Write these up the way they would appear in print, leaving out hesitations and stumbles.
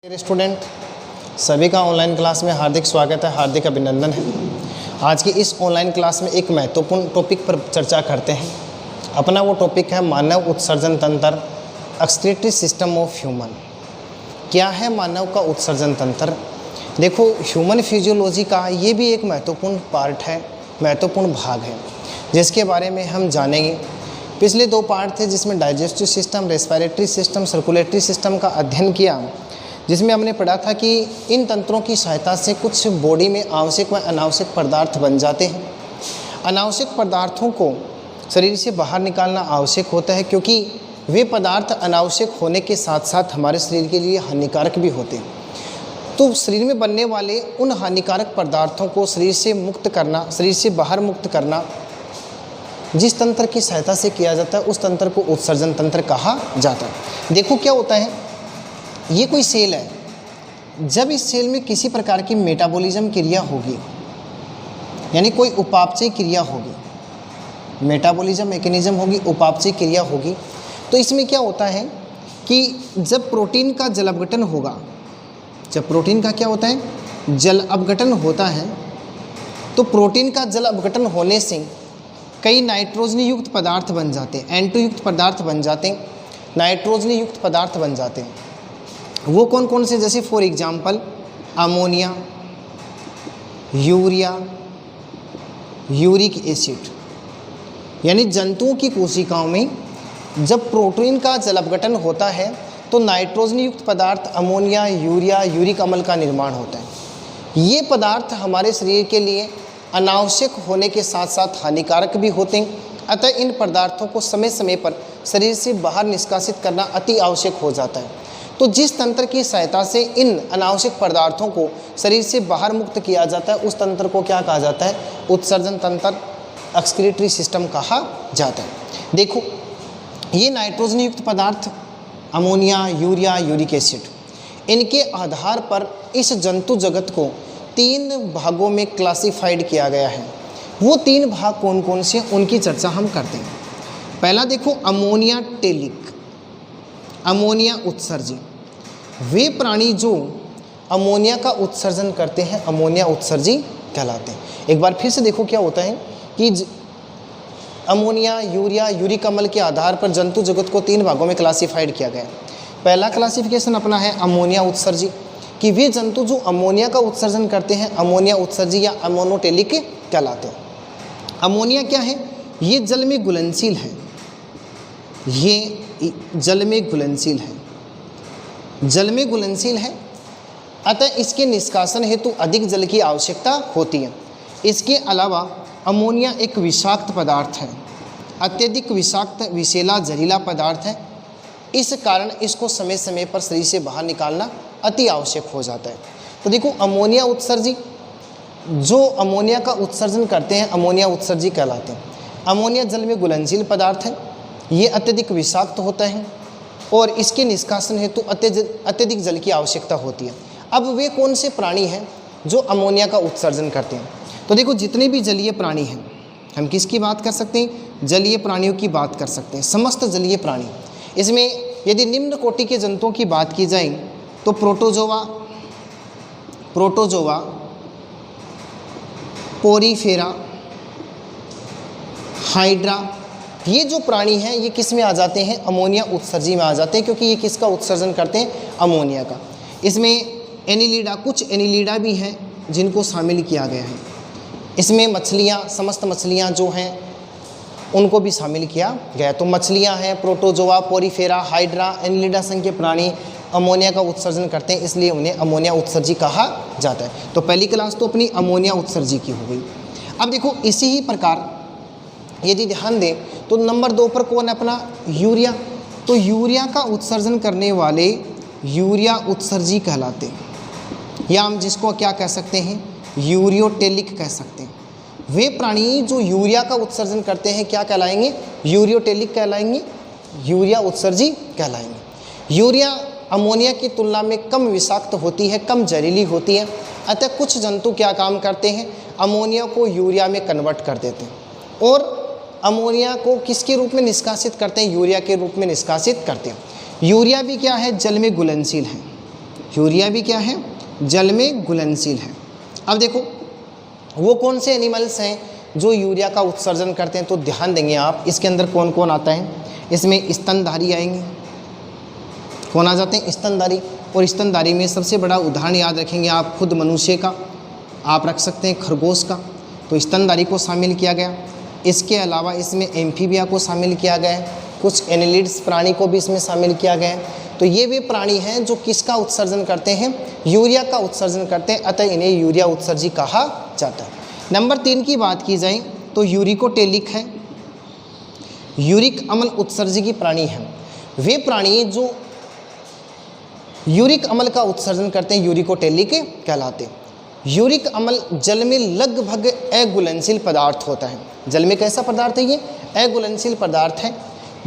मेरे स्टूडेंट सभी का ऑनलाइन क्लास में हार्दिक स्वागत है, हार्दिक अभिनंदन है। आज की इस ऑनलाइन क्लास में एक महत्वपूर्ण टॉपिक पर चर्चा करते हैं। अपना वो टॉपिक है मानव उत्सर्जन तंत्र, एक्सक्रीटरी सिस्टम ऑफ ह्यूमन। क्या है मानव का उत्सर्जन तंत्र? देखो, ह्यूमन फिजियोलॉजी का ये भी एक महत्वपूर्ण पार्ट है, महत्वपूर्ण भाग है, जिसके बारे में हम जानेंगे। पिछले दो पार्ट थे जिसमें digestive system, respiratory system, circulatory system का अध्ययन किया, जिसमें हमने पढ़ा था कि इन तंत्रों की सहायता से कुछ बॉडी में आवश्यक व अनावश्यक पदार्थ बन जाते हैं। अनावश्यक पदार्थों को शरीर से बाहर निकालना आवश्यक होता है, क्योंकि वे पदार्थ अनावश्यक होने के साथ साथ हमारे शरीर के लिए हानिकारक भी होते हैं। तो शरीर में बनने वाले उन हानिकारक पदार्थों को शरीर से मुक्त करना, शरीर से बाहर मुक्त करना जिस तंत्र की सहायता से किया जाता है, उस तंत्र को उत्सर्जन तंत्र कहा जाता है। देखो क्या होता है, ये कोई सेल है। जब इस सेल में किसी प्रकार की मेटाबॉलिज्म क्रिया होगी, यानी कोई उपापचय क्रिया होगी, मेटाबॉलिज्म मैकेनिज्म होगी, उपापचय क्रिया होगी, तो इसमें क्या होता है कि जब प्रोटीन का जल अपघटन होगा, जब प्रोटीन का क्या होता है, जल अपघटन होता है, तो प्रोटीन का जल अपघटन होने से कई नाइट्रोजन युक्त पदार्थ बन जाते हैं, N2 युक्त पदार्थ बन जाते हैं, नाइट्रोजन युक्त पदार्थ बन जाते हैं। वो कौन कौन से? जैसे for example ammonia, urea, uric acid. यानी जंतुओं की कोशिकाओं में जब प्रोटीन का जल अपघटन होता है तो नाइट्रोजन युक्त पदार्थ अमोनिया, यूरिया, यूरिक अम्ल का निर्माण होता है। ये पदार्थ हमारे शरीर के लिए अनावश्यक होने के साथ साथ हानिकारक भी होते हैं, अतः इन पदार्थों को समय समय पर शरीर से बाहर निष्कासित करना अति आवश्यक हो जाता है। तो जिस तंत्र की सहायता से इन अनावश्यक पदार्थों को शरीर से बाहर मुक्त किया जाता है, उस तंत्र को क्या कहा जाता है? उत्सर्जन तंत्र, एक्सक्रीटरी सिस्टम कहा जाता है। देखो, ये नाइट्रोजन युक्त पदार्थ अमोनिया, यूरिया, यूरिक एसिड, इनके आधार पर इस जंतु जगत को 3 भागों में क्लासिफाइड किया गया है। वो 3 भाग कौन कौन से, उनकी चर्चा हम करते हैं। पहला देखो, अमोनिया टेलिक, अमोनिया उत्सर्जी। वे प्राणी जो अमोनिया का उत्सर्जन करते हैं अमोनिया उत्सर्जी कहलाते हैं। एक बार फिर से देखो क्या होता है कि अमोनिया, यूरिया, यूरिक अम्ल के आधार पर जंतु जगत को 3 भागों में क्लासिफाइड किया गया है। पहला क्लासिफिकेशन अपना है अमोनिया उत्सर्जी, कि वे जंतु जो अमोनिया का उत्सर्जन करते हैं अमोनिया उत्सर्जी या अमोनोटेलिक कहलाते हैं। अमोनिया क्या है? ये जल में घुलनशील है, ये जल में घुलनशील है, जल में घुलनशील है, अतः इसके निष्कासन हेतु अधिक जल की आवश्यकता होती है। इसके अलावा अमोनिया एक विषाक्त पदार्थ है, अत्यधिक विषाक्त, विषैला, जहरीला पदार्थ है। इस कारण इसको समय समय पर शरीर से बाहर निकालना अति आवश्यक हो जाता है। तो देखो, अमोनिया उत्सर्जी, जो अमोनिया का उत्सर्जन करते हैं अमोनिया उत्सर्जी कहलाते हैं। अमोनिया जल में घुलनशील पदार्थ है, ये अत्यधिक विषाक्त होता है और इसके निष्कासन हेतु अत्यधिक जल की आवश्यकता होती है। अब वे कौन से प्राणी हैं जो अमोनिया का उत्सर्जन करते हैं? तो देखो, जितने भी जलीय प्राणी हैं, हम किसकी बात कर सकते हैं? जलीय प्राणियों की बात कर सकते हैं, समस्त जलीय प्राणी। इसमें यदि निम्न कोटि के जंतुओं की बात की जाए तो प्रोटोजोआ, पोरीफेरा, हाइड्रा, ये जो प्राणी हैं ये किस में आ जाते हैं? अमोनिया उत्सर्जी में आ जाते हैं, क्योंकि ये किसका उत्सर्जन करते हैं? अमोनिया का। इसमें एनिलिडा, कुछ एनिलिडा भी हैं जिनको शामिल किया गया है। इसमें मछलियाँ, समस्त मछलियाँ जो हैं उनको भी शामिल किया गया। तो मछलियाँ हैं, प्रोटोजोआ, पोरीफेरा, हाइड्रा, एनिलिडा संघ के प्राणी अमोनिया का उत्सर्जन करते हैं, इसलिए उन्हें अमोनिया उत्सर्जी कहा जाता है। तो पहली क्लास तो अपनी अमोनिया उत्सर्जी की हो गई। अब देखो, इसी ही प्रकार यदि ध्यान दें तो नंबर 2 पर कौन है अपना? यूरिया। तो यूरिया का उत्सर्जन करने वाले यूरिया उत्सर्जी कहलाते हैं, या हम जिसको क्या कह सकते हैं? यूरियोटेलिक कह सकते हैं। वे प्राणी जो यूरिया का उत्सर्जन करते हैं क्या कहलाएंगे? यूरियोटेलिक कहलाएंगे, यूरिया उत्सर्जी कहलाएंगे। यूरिया अमोनिया की तुलना में कम विषाक्त होती है, कम जहरीली होती है, अतः कुछ जंतु क्या काम करते हैं? अमोनिया को यूरिया में कन्वर्ट कर देते हैं और अमोनिया को किसके रूप में निष्कासित करते हैं? यूरिया के रूप में निष्कासित करते हैं। यूरिया भी क्या है? जल में घुलनशील है। यूरिया भी क्या है, जल में घुलनशील है। अब देखो वो कौन से एनिमल्स हैं जो यूरिया का उत्सर्जन करते हैं, तो ध्यान देंगे आप इसके अंदर कौन कौन आता है। इसमें स्तनधारी आएंगे, कौन आ जाते हैं, स्तनधारी। और स्तनधारी में सबसे बड़ा उदाहरण याद रखेंगे आप, खुद मनुष्य का आप रख सकते हैं, खरगोश का, तो स्तनधारी को शामिल किया गया। इसके अलावा इसमें एम्फीबिया को शामिल किया गया है, कुछ एनिलिड्स प्राणी को भी इसमें शामिल किया गया है। तो ये वे प्राणी हैं जो किसका उत्सर्जन करते हैं, यूरिया का उत्सर्जन करते हैं, अतः इन्हें यूरिया उत्सर्जी कहा जाता है। नंबर 3 की बात की जाए तो यूरिकोटेलिक है, यूरिक अम्ल उत्सर्जकी प्राणी हैं। वे प्राणी जो यूरिक अम्ल का उत्सर्जन करते हैं यूरिकोटेलिक कहलाते हैं। यूरिक अम्ल जल में लगभग अघुलनशील पदार्थ होता है। जल में कैसा पदार्थ है, ये अघुलनशील पदार्थ है।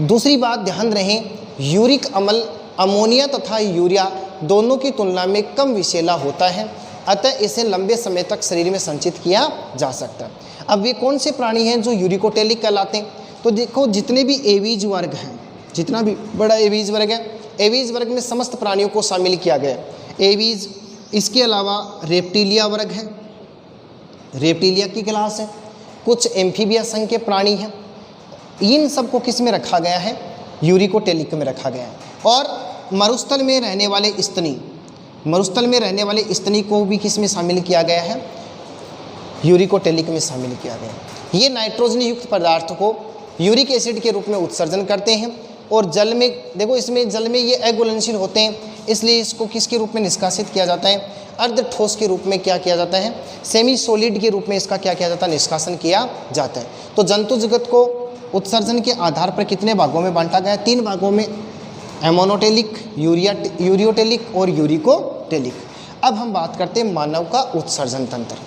दूसरी बात ध्यान रहे, यूरिक अम्ल अमोनिया तथा यूरिया दोनों की तुलना में कम विषैला होता है, अतः इसे लंबे समय तक शरीर में संचित किया जा सकता है। अब वे कौन से प्राणी हैं जो यूरिकोटेलिक कहलाते हैं, तो देखो जितने भी एवीज वर्ग हैं, जितना भी बड़ा एवीज वर्ग है, एवीज वर्ग में समस्त प्राणियों को शामिल किया गया है। एवीज, इसके अलावा रेप्टिलिया वर्ग है, रेप्टिलिया की क्लास है, कुछ एम्फीबिया संघ के प्राणी हैं। इन सबको किस में रखा गया है, यूरिकोटेलिक में रखा गया है। और मरुस्थल में रहने वाले स्तनी, मरुस्थल में रहने वाले स्तनी को भी किस में शामिल किया गया है, यूरिकोटेलिक में शामिल किया गया है। ये नाइट्रोजन युक्त पदार्थ को यूरिक एसिड के रूप में उत्सर्जन करते हैं। और जल में देखो, इसमें जल में ये अघुलनशील होते हैं, इसलिए इसको किसके रूप में निष्कासित किया जाता है, अर्ध ठोस के रूप में क्या किया जाता है, सेमी सॉलिड के रूप में इसका क्या किया जाता है, निष्कासन किया जाता है। तो जंतु जगत को उत्सर्जन के आधार पर कितने भागों में बांटा गया, 3 भागों में, एमोनोटेलिक, यूरियोटेलिक और यूरिकोटेलिक। अब हम बात करते हैं मानव का उत्सर्जन तंत्र।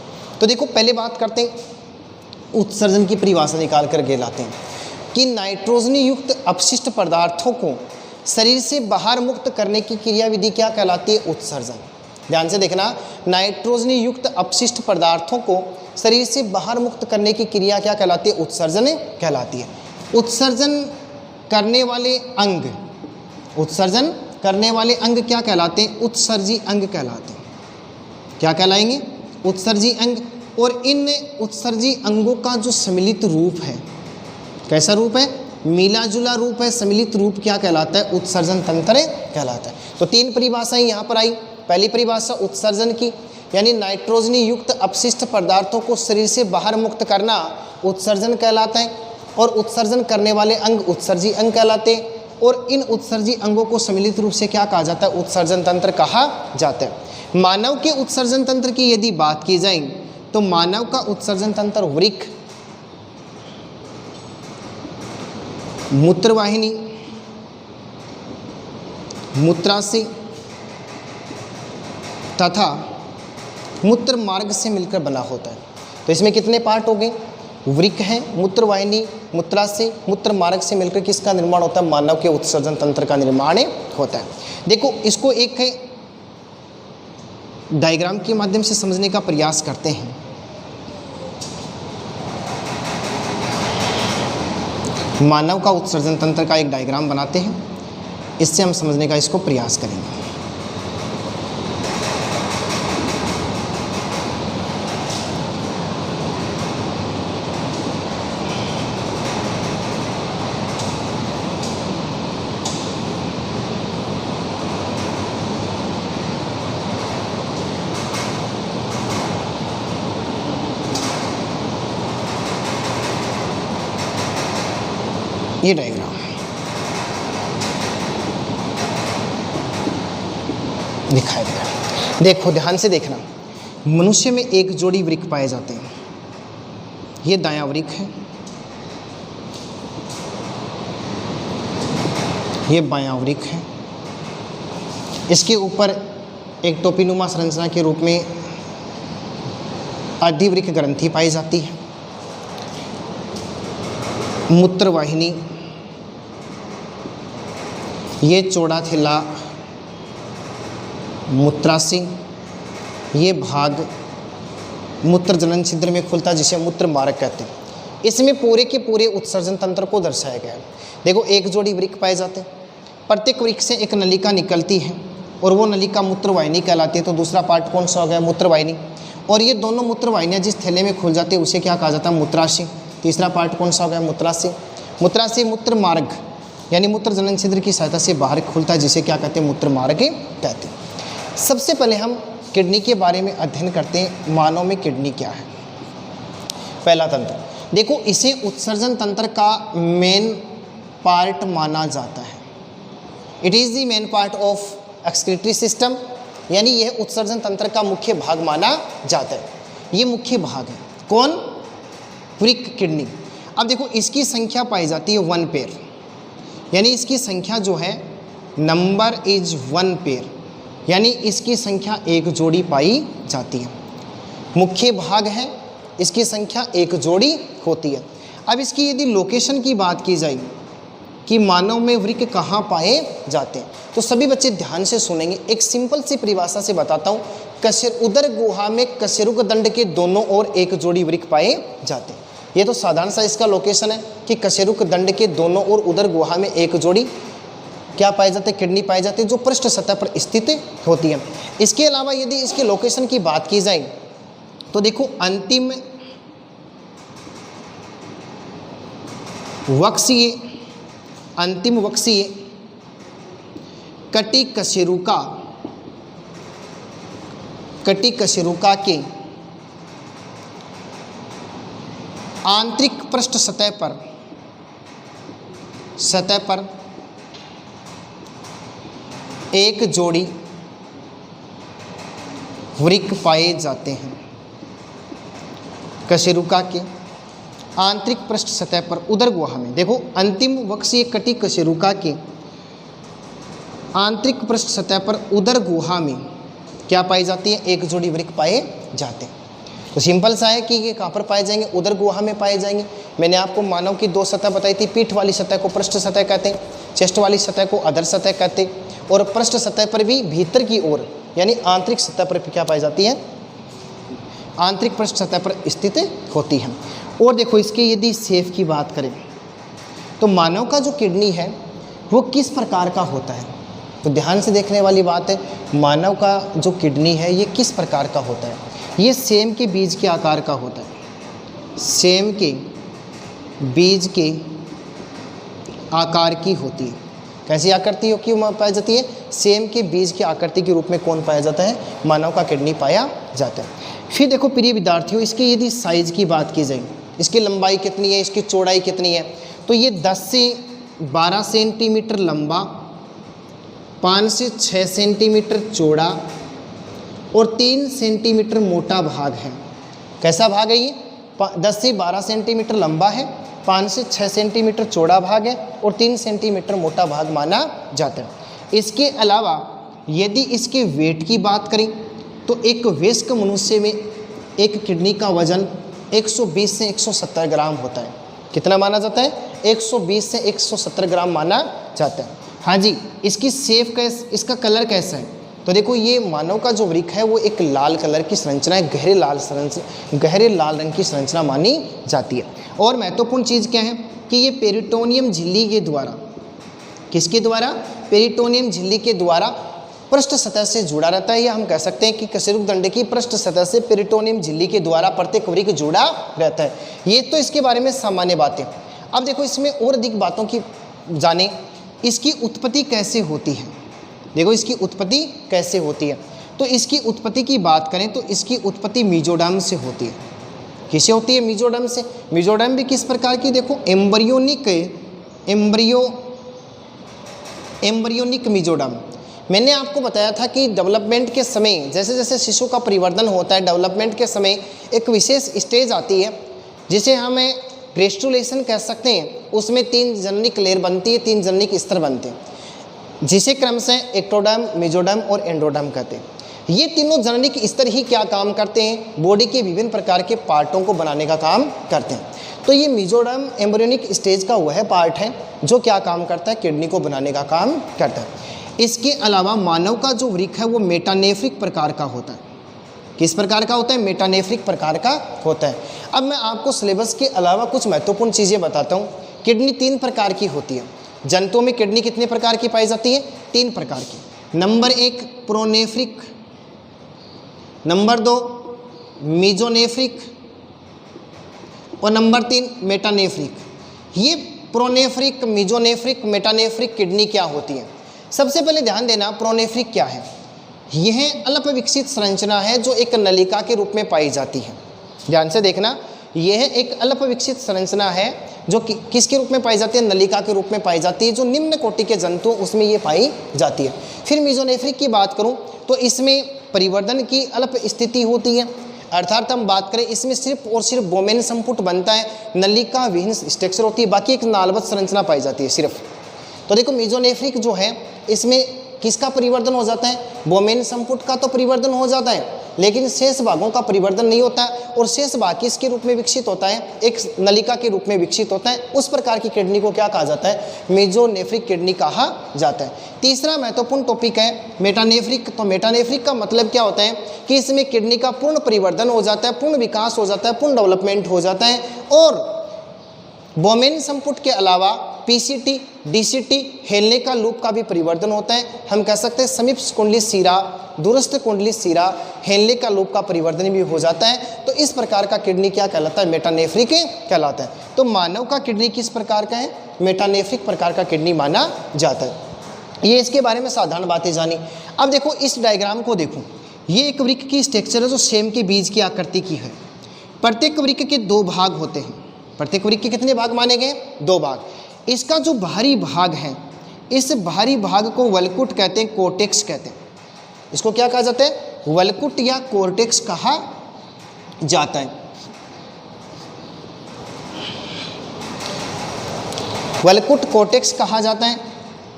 तो देखो पहले बात करते हैं उत्सर्जन की परिभाषा निकाल कर के लाते हैं कि नाइट्रोजन युक्त अपशिष्ट पदार्थों को शरीर से बाहर मुक्त करने की क्रियाविधि क्या कहलाती है, उत्सर्जन। ध्यान से देखना, नाइट्रोजन युक्त अपशिष्ट पदार्थों को शरीर से बाहर मुक्त करने की क्रिया क्या कहलाती है, उत्सर्जन कहलाती है। उत्सर्जन करने वाले अंग, उत्सर्जन करने वाले अंग क्या कहलाते हैं, उत्सर्जी अंग कहलाते हैं। क्या कहलाएंगे, उत्सर्जी अंग। और इन उत्सर्जी अंगों का जो सम्मिलित रूप है, कैसा रूप है, मिला जुला रूप है, सम्मिलित रूप क्या कहलाता है, उत्सर्जन तंत्र कहलाता है। तो 3 परिभाषाएं यहाँ पर आई। पहली परिभाषा उत्सर्जन की, यानी नाइट्रोजन युक्त अपशिष्ट पदार्थों को शरीर से बाहर मुक्त करना उत्सर्जन कहलाता है। और उत्सर्जन करने वाले अंग उत्सर्जी अंग कहलाते हैं। और इन उत्सर्जी अंगों को सम्मिलित रूप से क्या कहा जाता है, उत्सर्जन तंत्र कहा जाता है। मानव के उत्सर्जन तंत्र की यदि बात की जाए तो मानव का उत्सर्जन तंत्र वृक्क, मूत्रवाहिनी, मूत्राशय तथा मूत्र मार्ग से मिलकर बना होता है। तो इसमें कितने पार्ट हो गए, वृक्क है, मूत्रवाहिनी, मूत्राशय, मूत्र मार्ग से मिलकर किसका निर्माण होता है, मानव के उत्सर्जन तंत्र का निर्माण होता है। देखो इसको एक डायग्राम के माध्यम से समझने का प्रयास करते हैं। मानव का उत्सर्जन तंत्र का एक डायग्राम बनाते हैं, इससे हम समझने का इसको प्रयास करेंगे। ये डायग्राम दिखाई दे रहा है। देखो ध्यान से देखना, मनुष्य में एक जोड़ी वृक्क पाए जाते हैं। ये दायां वृक्क है, ये बायां वृक्क है। इसके ऊपर एक टोपीनुमा संरचना के रूप में अधिवृक्क ग्रंथि पाई जाती है। मूत्रवाहिनी, ये चौड़ा थिला मूत्राशय, ये भाग मूत्र जनन छिद्र में खुलता है जिसे मूत्र मार्ग कहते हैं। इसमें पूरे के पूरे उत्सर्जन तंत्र को दर्शाया गया है। देखो एक जोड़ी वृक्क पाए जाते हैं, प्रत्येक वृक्क से एक नलिका निकलती है और वो नलिका मूत्रवाहिनी कहलाती है। तो दूसरा पार्ट कौन सा हो गया, मूत्रवाहिनी। और ये दोनों मूत्रवाहिनियाँ जिस थैले में खुल जाती है उसे क्या कहा जाता है, मूत्राशय। तीसरा पार्ट कौन सा हो गया, मूत्राशय। मूत्राशय मूत्र मार्ग यानी मूत्र जनन छिद्र की सहायता से बाहर खुलता है, जिसे क्या कहते हैं, मूत्र मार्ग कहते हैं। सबसे पहले हम किडनी के बारे में अध्ययन करते हैं। मानव में किडनी क्या है। पहला तंत्र देखो, इसे उत्सर्जन तंत्र का मेन पार्ट माना जाता है। It is the main part of excretory system, यानी यह उत्सर्जन तंत्र का मुख्य भाग माना जाता है। ये मुख्य भाग है कौन, वृक्क किडनी। अब देखो इसकी संख्या पाई जाती है 1 पेयर, यानी इसकी संख्या जो है नंबर इज 1 पेयर, यानी इसकी संख्या 1 जोड़ी पाई जाती है। मुख्य भाग है, इसकी संख्या 1 जोड़ी होती है। अब इसकी यदि लोकेशन की बात की जाए कि मानव में वृक्क कहाँ पाए जाते हैं, तो सभी बच्चे ध्यान से सुनेंगे। एक सिंपल सी परिभाषा से बताता हूँ। उदर गुहा में कशेरुक दंड के दोनों ओर 1 जोड़ी वृक्क पाए जाते हैं। ये तो साधारण सा इसका लोकेशन है कि कशेरुक दंड के दोनों ओर उदर गुहा में 1 जोड़ी क्या पाए जाते हैं, किडनी पाई जाती है, जो पृष्ठ सतह पर स्थित होती है। इसके अलावा यदि इसके लोकेशन की बात की जाए तो देखो अंतिम वक्सीय कटी कशेरुका के आंतरिक पृष्ठ सतह पर 1 जोड़ी वृक्क पाए जाते हैं। कशेरुका के आंतरिक पृष्ठ सतह पर उदर गुहा में, देखो अंतिम वक्सीय कटी कशेरुका के आंतरिक पृष्ठ सतह पर उदर गुहा में क्या पाई जाती है, 1 जोड़ी वृक्क पाए जाते हैं। तो सिंपल सा है कि ये कहाँ पर पाए जाएंगे, उदर गुहा में पाए जाएंगे। मैंने आपको मानव की 2 सतह बताई थी। पीठ वाली सतह को पृष्ठ सतह कहते हैं, चेस्ट वाली सतह को अधर सतह कहते हैं, और पृष्ठ सतह पर भी भीतर की ओर यानी आंतरिक सतह पर क्या पाई जाती है, आंतरिक पृष्ठ सतह पर स्थित होती है। और देखो इसके यदि शेप की बात करें तो मानव का जो किडनी है वो किस प्रकार का होता है, तो ध्यान से देखने वाली बात है। मानव का जो किडनी है ये किस प्रकार का होता है, ये सेम के बीज के आकार का होता है। सेम के बीज के आकार की होती है। कैसी आकृति हो क्यों पाई जाती है, सेम के बीज की आकृति के रूप में कौन पाया जाता है, मानव का किडनी पाया जाता है। फिर देखो प्रिय विद्यार्थियों, इसके यदि साइज की बात की जाए, इसकी लंबाई कितनी है, इसकी चौड़ाई कितनी है, तो ये 10 से 12 सेंटीमीटर लंबा, 5 से 6 सेंटीमीटर चौड़ा और 3 सेंटीमीटर मोटा भाग है। कैसा भाग है ये, 10 से 12 सेंटीमीटर लंबा है, 5 से 6 सेंटीमीटर चौड़ा भाग है और 3 सेंटीमीटर मोटा भाग माना जाता है। इसके अलावा यदि इसके वेट की बात करें तो एक वयस्क मनुष्य में एक किडनी का वजन 120 से 170 ग्राम होता है। कितना माना जाता है, 120 से 170 ग्राम माना जाता है। हाँ जी, इसकी शेप कैसे, इसका कलर कैसा है, तो देखो ये मानव का जो वृक्क है वो एक लाल कलर की संरचना है, गहरे लाल रंग की संरचना मानी जाती है। और महत्वपूर्ण चीज़ क्या है कि ये पेरिटोनियम झिल्ली के द्वारा, किसके द्वारा, पेरिटोनियम झिल्ली के द्वारा पृष्ठ सतह से जुड़ा रहता है। या हम कह सकते हैं कि कशेरुक दंड की पृष्ठ सतह से पेरिटोनियम झिल्ली के द्वारा प्रत्येक वृक्क जुड़ा रहता है। ये तो इसके बारे में सामान्य बातें। अब देखो इसमें और अधिक बातों की जाने, इसकी उत्पत्ति कैसे होती है। देखो इसकी उत्पत्ति कैसे होती है, तो इसकी उत्पत्ति की बात करें तो इसकी उत्पत्ति मीजोडर्म से होती है। किससे होती है, मीजोडर्म से। मीजोडर्म भी किस प्रकार की, देखो एम्ब्रियोनिक मीजोडर्म। मैंने आपको बताया था कि डेवलपमेंट के समय जैसे जैसे शिशु का परिवर्तन होता है, डेवलपमेंट के समय एक विशेष स्टेज आती है जिसे हमें ग्रेस्टुलेशन कह सकते हैं। उसमें 3 जननिक लेयर बनती है, 3 जननिक स्तर बनते हैं, जिसे क्रमशः एक्टोडर्म, मेसोडर्म और एंडोडर्म कहते हैं। ये तीनों जननिक स्तर ही क्या काम करते हैं, बॉडी के विभिन्न प्रकार के पार्टों को बनाने का काम करते हैं। तो ये मेसोडर्म एम्ब्रियोनिक स्टेज का वह पार्ट है जो क्या काम करता है, किडनी को बनाने का काम करता है। इसके अलावा मानव का जो वृक्क है वो मेटानेफ्रिक प्रकार का होता है। किस प्रकार का होता है, मेटानेफ्रिक प्रकार का होता है। अब मैं आपको सिलेबस के अलावा कुछ महत्वपूर्ण चीज़ें बताता हूँ। किडनी 3 प्रकार की होती है। जंतुओं में किडनी कितने प्रकार की पाई जाती है, 3 प्रकार की। नंबर 1 प्रोनेफ्रिक, नंबर 2 मीजोनेफ्रिक और नंबर 3 मेटानेफ्रिक। ये प्रोनेफ्रिक, मीजोनेफ्रिक, मेटानेफ्रिक किडनी क्या होती है? सबसे पहले ध्यान देना प्रोनेफ्रिक क्या है। यह अल्प विकसित संरचना है जो एक नलिका के रूप में पाई जाती है। ध्यान से देखना, यह एक अल्प विकसित संरचना है जो किसके रूप में पाई जाती है? नलिका के रूप में पाई जाती है, जो निम्न कोटि के जंतु उसमें ये पाई जाती है। फिर मीजोनेफ्रिक की बात करूं तो इसमें परिवर्धन की अल्प स्थिति होती है, अर्थात हम बात करें इसमें सिर्फ और सिर्फ बोमेन संपुट बनता है, नलिका विहीन स्ट्रक्चर होती है, बाकी एक नालवत संरचना पाई जाती है सिर्फ। तो देखो मीजोनेफ्रिक जो है इसमें किसका परिवर्धन हो जाता है? बोमेन संपुट का तो परिवर्धन हो जाता है, लेकिन शेष भागों का परिवर्धन नहीं होता है और शेष भाग किसके रूप में विकसित होता है? एक नलिका के रूप में विकसित होता है। उस प्रकार की किडनी को क्या कहा जाता है? मीजोनेफ्रिक किडनी कहा जाता है। तीसरा महत्वपूर्ण टॉपिक है मेटानेफ्रिक। तो मेटानेफ्रिक का मतलब क्या होता है कि इसमें किडनी का पूर्ण परिवर्धन हो जाता है, पूर्ण विकास हो जाता है, पूर्ण डेवलपमेंट हो जाता है और बोमेन संपुट के अलावा पीसीटी, डीसीटी, हेलने का लूप का भी परिवर्तन होता है। हम कह सकते हैं समीप कुंडली सीरा, दूरस्थ कुंडली सीरा, हेलने का लूप का परिवर्तन भी हो जाता है। तो इस प्रकार का किडनी क्या कहलाता है? मेटानेफ्रिक कहलाता है। तो मानव का किडनी किस प्रकार का है? मेटानेफ्रिक प्रकार का किडनी माना जाता है। ये इसके बारे में साधारण बातें जानी। अब देखो इस डायग्राम को देखो, ये एक वृक्क की स्ट्रक्चर है जो सेम के बीज की आकृति की है। प्रत्येक वृक्क के 2 भाग होते हैं। प्रत्येक वृक्क के कितने भाग माने गए? 2 भाग। इसका जो बाहरी भाग है, इस बाहरी भाग को वल्कुट कहते हैं, कोर्टेक्स कहते हैं। इसको क्या कहा जाता है? वल्कुट या कोर्टेक्स कहा जाता है। वल्कुट कोर्टेक्स कहा जाता है।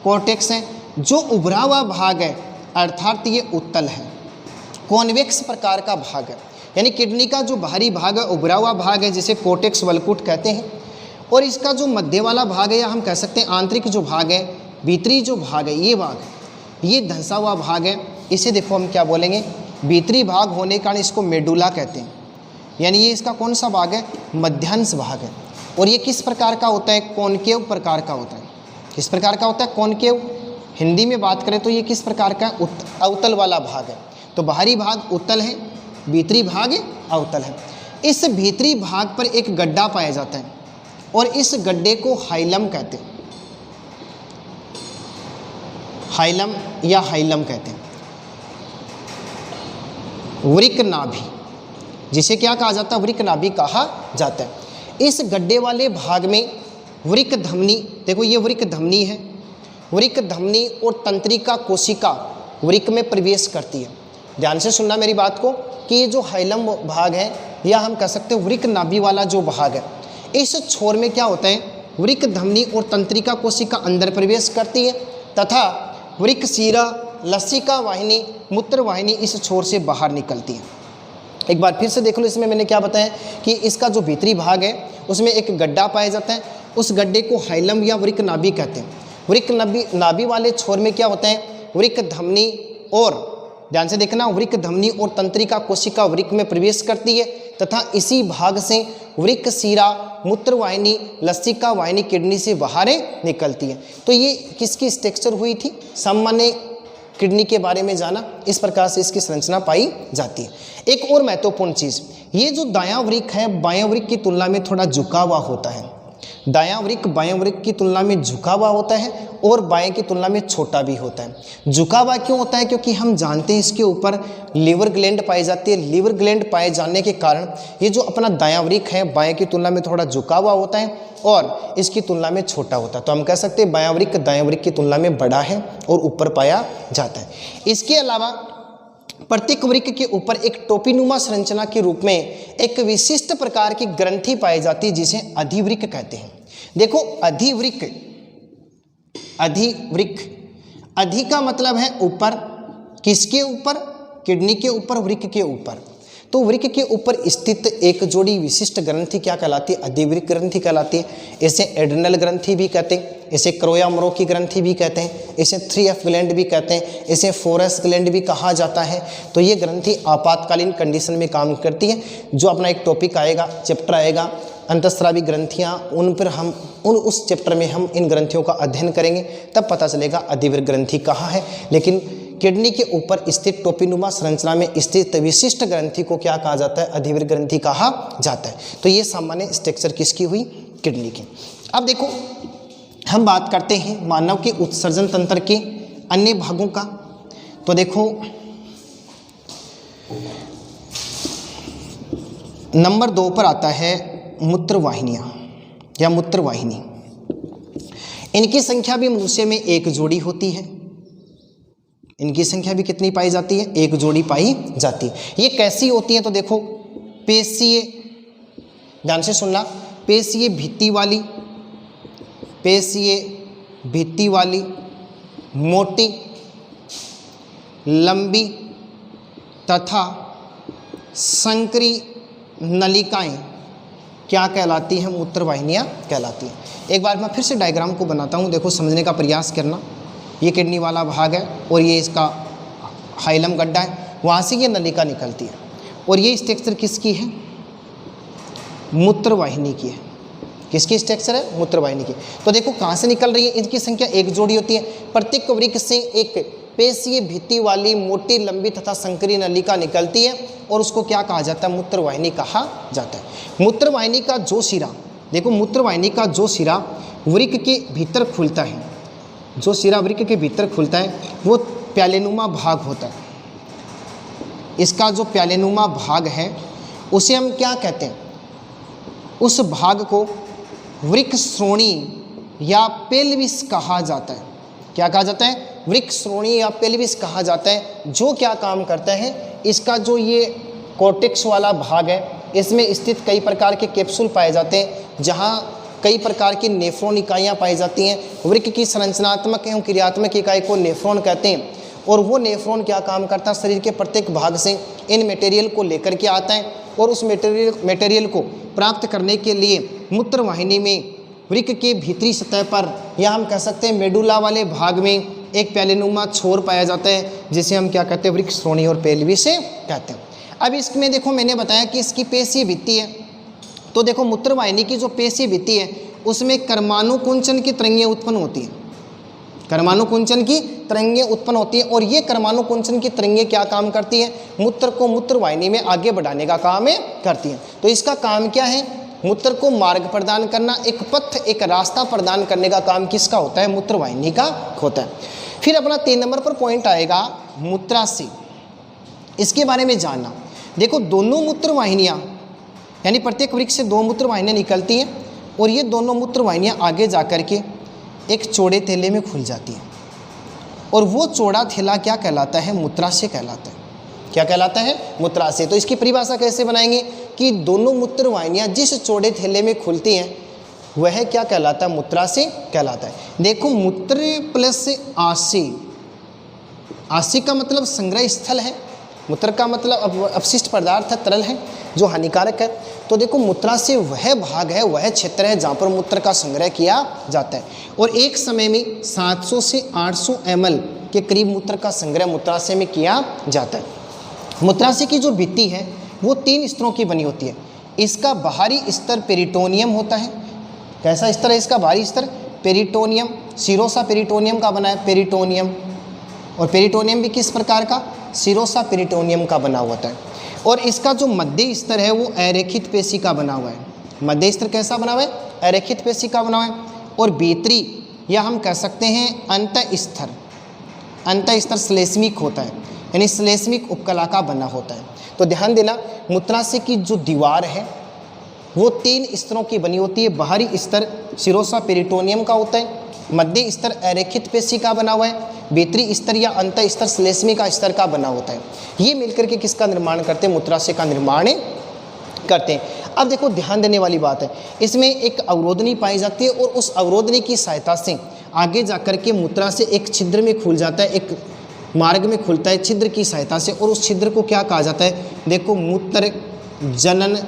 कोर्टेक्स है जो उभरा हुआ भाग है, अर्थात ये उत्तल है, कॉन्वेक्स प्रकार का भाग है। यानी किडनी का जो बाहरी भाग है, उभरा हुआ भाग है, जिसे कोर्टेक्स वल्कुट कहते हैं। और इसका जो मध्य वाला भाग है, या हम कह सकते हैं आंतरिक जो भाग है, भीतरी जो भाग है, ये भाग है, ये धंसा हुआ भाग है। इसे देखो हम क्या बोलेंगे? भीतरी भाग होने के कारण इसको मेडुला कहते हैं। यानी ये इसका कौन सा भाग है? मध्यांश भाग है। और ये किस प्रकार का होता है? कॉनकेव प्रकार का होता है। किस प्रकार का होता है? कॉनकेव। हिंदी में बात करें तो ये किस प्रकार का? अवतल वाला भाग है। तो बाहरी भाग उत्तल है, भीतरी भाग अवतल है। इस भीतरी भाग पर एक गड्ढा पाया जाता है और इस गड्ढे को हाइलम कहते हैं। हाइलम या हाइलम कहते हैं। वृक्क नाभि, जिसे क्या कहा जाता है? वृक्क नाभि कहा जाता है। इस गड्ढे वाले भाग में वृक्क धमनी, देखो ये वृक्क धमनी है। वृक्क धमनी और तंत्रिका कोशिका वृक्क में प्रवेश करती है। ध्यान से सुनना मेरी बात को कि ये जो हाइलम भाग है, या हम कह सकते हैं वृक्क नाभि वाला जो भाग है, इस छोर में क्या होता है? वृक्क धमनी और तंत्रिका कोशिका अंदर प्रवेश करती है तथा वृक्क सीरा, लसिका वाहिनी, मूत्र वाहिनी इस छोर से बाहर निकलती है। एक बार फिर से देख लो, इसमें मैंने क्या बताया कि इसका जो भीतरी भाग है उसमें एक गड्ढा पाया जाता है। उस गड्ढे को हाइलम या वृक्क नाभि कहते हैं। वृक्क नाभि वाले छोर में क्या होता है? वृक्क धमनी और, ध्यान से देखना, वृक्क धमनी और तंत्रिका कोशिका वृक्क में प्रवेश करती है तथा इसी भाग से वृक्क सीरा, मूत्र वाहिनी, लसिका वाहिनी किडनी से बाहर निकलती है। तो ये किसकी स्ट्रक्चर हुई थी? सामान्य किडनी के बारे में जाना। इस प्रकार से इसकी संरचना पाई जाती है। एक और महत्वपूर्ण चीज़, ये जो दायां वृक्क है बायां वृक्क की तुलना में थोड़ा झुका हुआ होता है। दायां वृक्क बायां वृक्क की तुलना में झुका हुआ होता है और बाएं की तुलना में छोटा भी होता है। झुका हुआ क्यों होता है? क्योंकि हम जानते हैं इसके ऊपर लीवर ग्लैंड पाई जाती है। लीवर ग्लैंड पाए जाने के कारण ये जो अपना दायां वृक्क है बाएं की तुलना में थोड़ा झुका हुआ होता है और इसकी तुलना में छोटा होता है। तो हम कह सकते हैं बायां वृक्क दायां वृक्क की तुलना में बड़ा है और ऊपर पाया जाता है। इसके अलावा प्रत्येक वृक्क के ऊपर एक टोपीनुमा संरचना के रूप में एक विशिष्ट प्रकार की ग्रंथि पाई जाती है, जिसे अधिवृक्क कहते हैं। देखो अधिवृक्क, अधिवृक्क, अधि का मतलब है ऊपर। किसके ऊपर? किडनी के ऊपर, वृक्क के ऊपर। तो वृक्क के ऊपर स्थित एक जोड़ी विशिष्ट ग्रंथि क्या कहलाती है? अधिवृक्क ग्रंथि कहलाती है। इसे एड्रिनल ग्रंथि भी कहते हैं, इसे क्रोयामरो की ग्रंथि भी कहते हैं, इसे 3F ग्लैंड भी कहते हैं, इसे 4S ग्लैंड भी कहा जाता है। तो ये ग्रंथि आपातकालीन कंडीशन में काम करती है। जो अपना एक टॉपिक आएगा, चैप्टर आएगा अंतःस्रावी ग्रंथियाँ, उन पर हम उस चैप्टर में हम इन ग्रंथियों का अध्ययन करेंगे, तब पता चलेगा अधिवृक्क ग्रंथि कहाँ है। लेकिन किडनी के ऊपर स्थित टोपीनुमा संरचना में स्थित विशिष्ट ग्रंथि को क्या कहा जाता है? अधिवृक्क ग्रंथि कहा जाता है। तो ये सामान्य स्ट्रक्चर किसकी हुई? किडनी की। अब देखो हम बात करते हैं मानव के उत्सर्जन तंत्र के अन्य भागों का। तो देखो नंबर 2 पर आता है मूत्रवाहिनियाँ या मूत्रवाहिनी। इनकी संख्या भी मनुष्य में एक जोड़ी होती है। इनकी संख्या भी कितनी पाई जाती है? एक जोड़ी पाई जाती है। ये कैसी होती है? तो देखो पेशीय, ध्यान से सुनना, पेशीय भित्ति वाली, पेशीय भित्ति वाली, मोटी, लंबी तथा संकरी नलिकाएं क्या कहलाती हैं? मूत्रवाहिनियाँ कहलाती हैं। एक बार मैं फिर से डायग्राम को बनाता हूँ, देखो समझने का प्रयास करना। ये किडनी वाला भाग है और ये इसका हाइलम गड्ढा है, वहाँ से ये नलिका निकलती है और ये स्ट्रक्चर किसकी है? मूत्रवाहिनी की है। किसकी स्ट्रक्चर है? मूत्रवाहिनी की। तो देखो कहाँ से निकल रही है? इनकी संख्या एक जोड़ी होती है। प्रत्येक वृक्क से एक पेशीय भित्ति वाली मोटी, लंबी तथा संकरी नलिका निकलती है और उसको क्या कहा जाता है? मूत्रवाहिनी कहा जाता है। मूत्रवाहिनी का जो सिरा, देखो मूत्रवाहिनी का जो सिरा वृक्क के भीतर खुलता है, जो सिरा वृक्क के भीतर खुलता है वो प्यालेनुमा भाग होता है। इसका जो प्यालेनुमा भाग है उसे हम क्या कहते हैं? उस भाग को वृक्क श्रोणी या पेल्विस कहा जाता है। क्या कहा जाता है? वृक्क श्रोणी या पेल्विस कहा जाता है। जो क्या काम करता है? इसका जो ये कॉर्टेक्स वाला भाग है, इसमें स्थित कई प्रकार के कैप्सूल पाए जाते हैं, जहाँ कई प्रकार की नेफ्रॉन इकाइयाँ पाई जाती हैं। वृक्क की संरचनात्मक एवं क्रियात्मक इकाई को नेफ्रॉन कहते हैं और वो नेफ्रॉन क्या काम करता है? शरीर के प्रत्येक भाग से इन मटेरियल को लेकर के आता है और उस मटेरियल को प्राप्त करने के लिए मूत्रवाहिनी में वृक्क के भीतरी सतह पर, या हम कह सकते हैं मेडुला वाले भाग में, एक प्यालेनुमा छोर पाया जाता है जिसे हम क्या कहते हैं? वृक्क श्रोणी और पेल्विस से कहते हैं। अब इसमें देखो मैंने बताया कि इसकी पेशीय भित्ति है। तो देखो मूत्रवाहिनी की जो पेशीय भित्ति है उसमें कर्मानुकुंचन की तरंगें उत्पन्न होती हैं। कर्मानुकुंचन की तरंगें उत्पन्न होती है और ये कर्मानुकुंचन की तरंगें क्या काम करती है? मूत्र को मूत्रवाहिनी में आगे बढ़ाने का काम करती हैं। तो इसका काम क्या है? मूत्र को मार्ग प्रदान करना, एक पथ, एक रास्ता प्रदान करने का काम किसका होता है? मूत्रवाहिनी का होता है। फिर अपना 3 नंबर पर पॉइंट आएगा मूत्राशय। इसके बारे में जानना। देखो दोनों मूत्रवाहिनियाँ, यानी प्रत्येक वृक्क से 2 मूत्रवाहिनियाँ निकलती हैं और ये दोनों मूत्रवाहिनियाँ आगे जा कर के एक चौड़े थैले में खुल जाती हैं और वो चौड़ा थैला क्या कहलाता है? मूत्राशय कहलाता है। क्या कहलाता है? मूत्राशय। तो इसकी परिभाषा कैसे बनाएंगे कि दोनों मूत्रवाहिनियाँ जिस चौड़े थैले में खुलती हैं वह क्या कहलाता है? मूत्राशय कहलाता है। देखो मूत्र प्लस आशय, आशय का मतलब संग्रह स्थल है, मूत्र का मतलब अपशिष्ट पदार्थ है, तरल है जो हानिकारक है। तो देखो मूत्राशय वह भाग है, वह क्षेत्र है जहाँ पर मूत्र का संग्रह किया जाता है और एक समय में 700 से 800 ml के करीब मूत्र का संग्रह मूत्राशय में किया जाता है। मूत्राशय की जो भित्ति है वो 3 स्तरों की बनी होती है। इसका बाहरी स्तर पेरिटोनियम होता है। कैसा स्तर है इसका? बाहरी स्तर पेरिटोनियम, सिरोसा पेरिटोनियम का बना है, पेरिटोनियम। और पेरिटोनियम भी किस प्रकार का? सिरोसा पेरिटोनियम का बना होता है। और इसका जो मध्य स्तर है वो अरेखित पेशी का बना हुआ है। मध्य स्तर कैसा बना हुआ है? अरेखित पेशी का बना हुआ है। और भीतरी, या हम कह सकते हैं अंतः स्तर, अंतः स्तर श्लेष्मिक होता है, यानी श्लेष्मिक उपकला का बना होता है। तो ध्यान देना, मूत्राशय की जो दीवार है वो 3 स्तरों की बनी होती है। बाहरी स्तर सिरोसा पेरिटोनियम का होता है, मध्य स्तर अरेखित पेशी का बना हुआ है, भीतरी स्तर या अंत स्तर श्लेष्मिक स्तर का बना होता है। ये मिलकर के किसका निर्माण करते हैं? मूत्राशय का निर्माण करते हैं। अब देखो ध्यान देने वाली बात है, इसमें एक अवरोधनी पाई जाती है और उस अवरोधनी की सहायता से आगे जाकर के मूत्राशय एक छिद्र में खुल जाता है, एक मार्ग में खुलता है छिद्र की सहायता से। और उस छिद्र को क्या कहा जाता है? देखो मूत्र जनन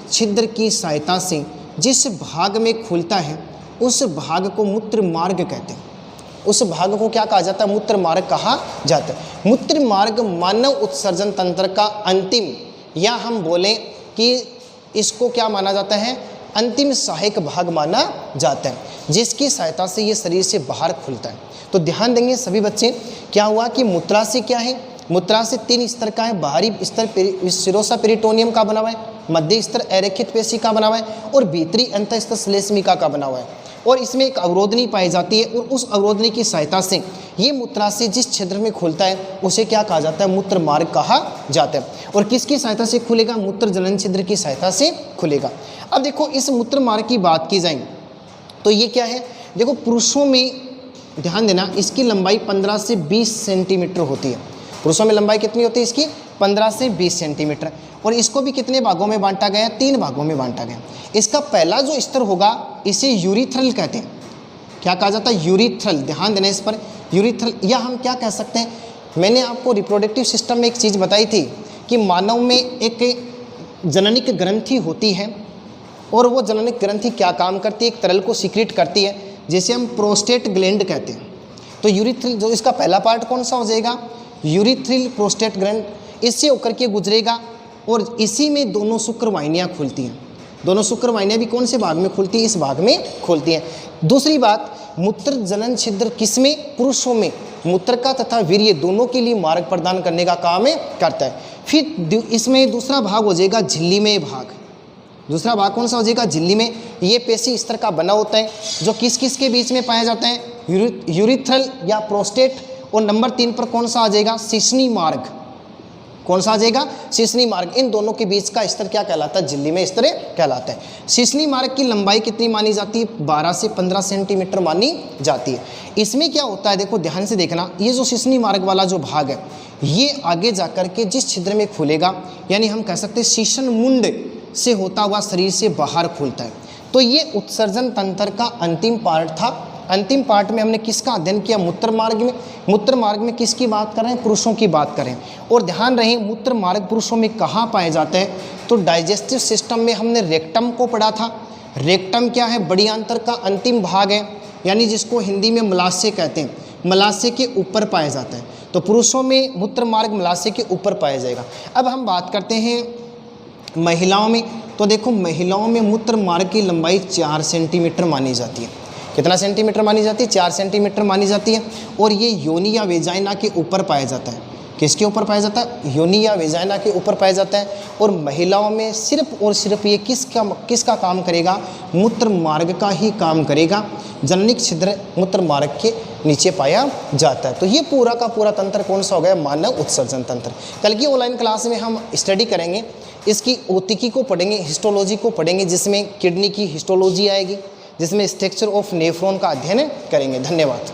छिद्र की सहायता से जिस भाग में खुलता है उस भाग को मूत्र मार्ग कहते हैं। उस भाग को क्या कहा जाता है? मूत्र मार्ग कहा जाता है। मूत्र मार्ग मानव उत्सर्जन तंत्र का अंतिम, या हम बोलें कि इसको क्या माना जाता है? अंतिम सहायक भाग माना जाता है, जिसकी सहायता से ये शरीर से बाहर खुलता है। तो ध्यान देंगे सभी बच्चे क्या हुआ कि मूत्राशय क्या है, मूत्राशय 3 स्तर का है। बाहरी स्तर सिरोसा पेरिटोनियम का बना हुआ है, मध्य स्तर अरेखित पेशी का बना हुआ है और भीतरी अंत स्तर श्लेष्मिका का बना हुआ है। और इसमें एक अवरोधनी पाई जाती है और उस अवरोधनी की सहायता से ये मूत्राशय जिस छिद्र में खुलता है उसे क्या कहा जाता है, मूत्र मार्ग कहा जाता है। और किसकी सहायता से खुलेगा, मूत्र जनन छिद्र की सहायता से खुलेगा। अब देखो इस मूत्र मार्ग की बात की जाए तो ये क्या है, देखो पुरुषों में ध्यान देना इसकी लंबाई 15 से 20 सेंटीमीटर होती है। पुरुषों में लंबाई कितनी होती है इसकी, 15 से 20 सेंटीमीटर। और इसको भी कितने भागों में बांटा गया, 3 भागों में बांटा गया। इसका पहला जो स्तर होगा इसे यूरिथ्रल कहते हैं। क्या कहा जाता है, यूरिथ्रल। ध्यान देना इस पर, यूरिथ्रल, या हम क्या कह सकते हैं, मैंने आपको रिप्रोडक्टिव सिस्टम में एक चीज़ बताई थी कि मानव में एक जननिक ग्रंथि होती है और वो जननिक ग्रंथि क्या काम करती है, एक तरल को सीक्रेट करती है जिसे हम प्रोस्टेट ग्लैंड कहते हैं। तो यूरिथ्रल जो इसका पहला पार्ट कौन सा हो जाएगा, यूरिथ्रल प्रोस्टेट ग्लैंड, इससे होकर के गुजरेगा और इसी में दोनों शुक्र वाहिनियाँ खुलती हैं। दोनों शुक्र वाहिनियाँ भी कौन से भाग में खुलती है, इस भाग में खुलती हैं। दूसरी बात, मूत्र जनन छिद्र किसमें, पुरुषों में मूत्र का तथा वीर्य दोनों के लिए मार्ग प्रदान करने का काम करता है। फिर इसमें दूसरा भाग हो जाएगा झिल्ली में भाग। दूसरा भाग कौन सा हो जाएगा, झिल्ली में। ये पेशी स्तर का बना होता है जो किस किस के बीच में पाया जाता है, यूरिथ्रल या प्रोस्टेट। और नंबर 3 पर कौन सा आ जाएगा, शिश्नी मार्ग। कौन सा आ जाएगा, शिश्नी मार्ग। इन दोनों के बीच का स्तर क्या कहलाता है, झिल्ली में स्तर कहलाता है। शिश्नी मार्ग की लंबाई कितनी मानी जाती है, 12 से 15 सेंटीमीटर मानी जाती है। इसमें क्या होता है, देखो ध्यान से देखना, ये जो शिश्नी मार्ग वाला जो भाग है ये आगे जाकर के जिस छिद्र में खुलेगा, यानी हम कह सकते हैं शीशन मुंड से होता हुआ शरीर से बाहर खुलता है। तो ये उत्सर्जन तंत्र का अंतिम पार्ट था। अंतिम पार्ट में हमने किसका अध्ययन किया, मूत्र मार्ग में। मूत्र मार्ग में किसकी बात कर रहे हैं, पुरुषों की बात करें। और ध्यान रहे मूत्र मार्ग पुरुषों में कहाँ पाया जाता है, तो डाइजेस्टिव सिस्टम में हमने रेक्टम को पढ़ा था। रेक्टम क्या है, बड़ी आंत्र का अंतिम भाग है, यानी जिसको हिंदी में मलाशय कहते हैं। मलाशय के ऊपर पाया जाता है। तो पुरुषों में मूत्र मार्ग मलाशय के ऊपर पाया जाएगा। अब हम बात करते हैं महिलाओं में। तो देखो महिलाओं में मूत्र मार्ग की लंबाई 4 सेंटीमीटर मानी जाती है। कितना सेंटीमीटर मानी जाती है, 4 सेंटीमीटर मानी जाती है। और ये योनि या वेजाइना के ऊपर पाया जाता है। किसके ऊपर पाया जाता है, योनि या वेजाइना के ऊपर पाया जाता है। और महिलाओं में सिर्फ और सिर्फ ये किसका काम करेगा, मूत्र मार्ग का ही काम करेगा। जननिक छिद्र मूत्र मार्ग के नीचे पाया जाता है। तो ये पूरा का पूरा तंत्र कौन सा हो गया, मानव उत्सर्जन तंत्र। कल की ऑनलाइन क्लास में हम स्टडी करेंगे, इसकी ओतिकी को पढ़ेंगे, हिस्टोलॉजी को पढ़ेंगे, जिसमें किडनी की हिस्टोलॉजी आएगी, जिसमें स्ट्रक्चर ऑफ नेफ्रॉन का अध्ययन करेंगे। धन्यवाद।